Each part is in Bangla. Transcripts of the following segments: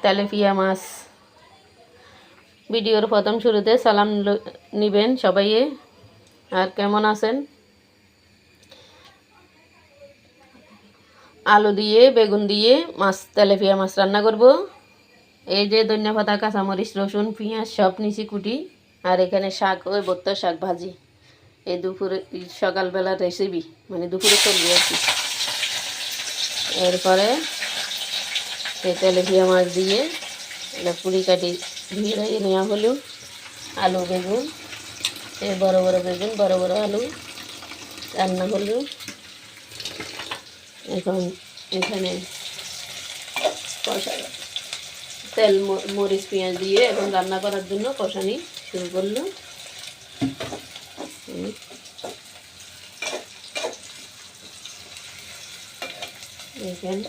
তেলাপিয়া মাছ। ভিডিওর প্রথম শুরুতে সালাম নিবেন সবাই। আর কেমন আছেন? আলু দিয়ে বেগুন দিয়ে মাছ, তেলাপিয়া মাছ রান্না করব। এই যে ধনিয়া পাতা, কাঁচামরিচ, রসুন, পেঁয়াজ সব নিচি কুটি। আর এখানে শাক, ওই ভর্তা শাক ভাজি। এই দুপুরে সকালবেলার রেসিপি, মানে দুপুরে চলবে আর কি। এরপরে এই তেলাপিয়া মাছ দিয়ে এটা পুরি কাটি ধুয়ে নেওয়া হলো। আলু বেগুন, এই বড় বড় বেগুন, বড় বড় আলু রান্না হলো। এখন এখানে তেল মরিচ পেঁয়াজ দিয়ে এখন রান্না করার জন্য কষানি শুরু করলো। এখানে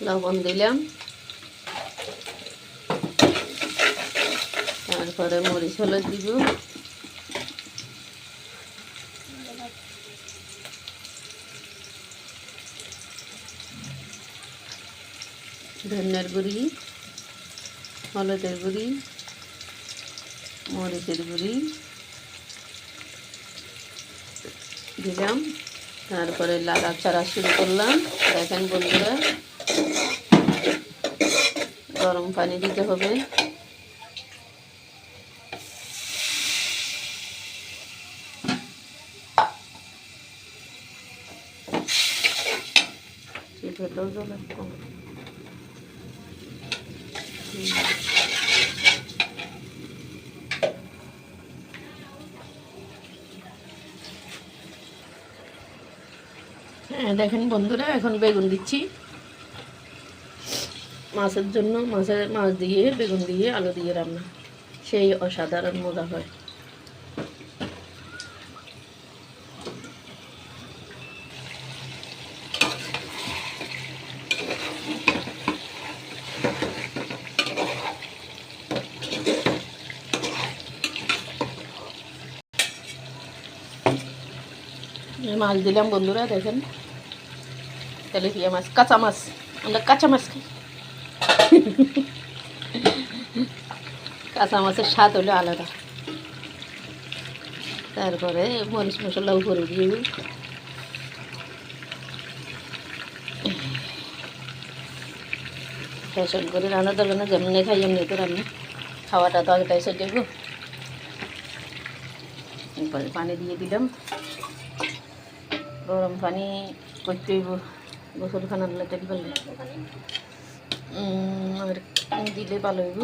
লবণ দিলাম, তারপরে মরিচ হলুদ দিব, ধনিয়ার গুঁড়ি, হলুদের গুঁড়ি, মরিচের গুঁড়ি দিলাম। তারপরে লাড়াচাড়া শুরু করলাম। দেখেন বন্ধুরা, গরম পানি দিতে হবে। হ্যাঁ দেখেন বন্ধুরা, এখন বেগুন দিচ্ছি মাছের জন্য। মাছ দিয়ে বেগুন দিয়ে আলু দিয়ে রান্না সেই অসাধারণ মজা হয়। মাছ দিলাম বন্ধুরা, দেখেন তেলাপিয়া মাছ, কাঁচা মাছ। আমরা কাঁচা মাছ খাই। কাঁচা মাছের স্বাদ হলো আলাদা। তারপরে মরিচ মশলা উপরে দিয়ে ফ্যাশন করে রান্না দরকার না, যেমন খাই এমনি তো রান্না। খাওয়াটা তো আগেটাই সেটে গো। এরপরে পানি দিয়ে দিলাম, গরম পানি করতে হইব গোসল খানার লেতে ফেললে। আর দিলে ভালো হইব,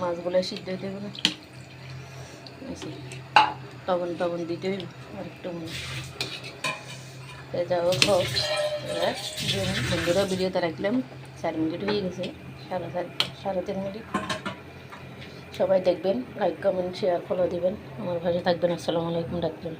মাছগুলো সিদ্ধ হইতে হবে না। লবণ দিতে হইব আর একটু যাও হোক। বন্ধুরা ভিডিওতে রাখলাম, 4 মিনিট হয়ে গেছে, সাড়ে 3 মিনিট। সবাই দেখবেন, লাইক কমেন্ট শেয়ার ফলো দিবেন, আমার ভাষা থাকবেন। আসসালামু আলাইকুম, রাখবেন।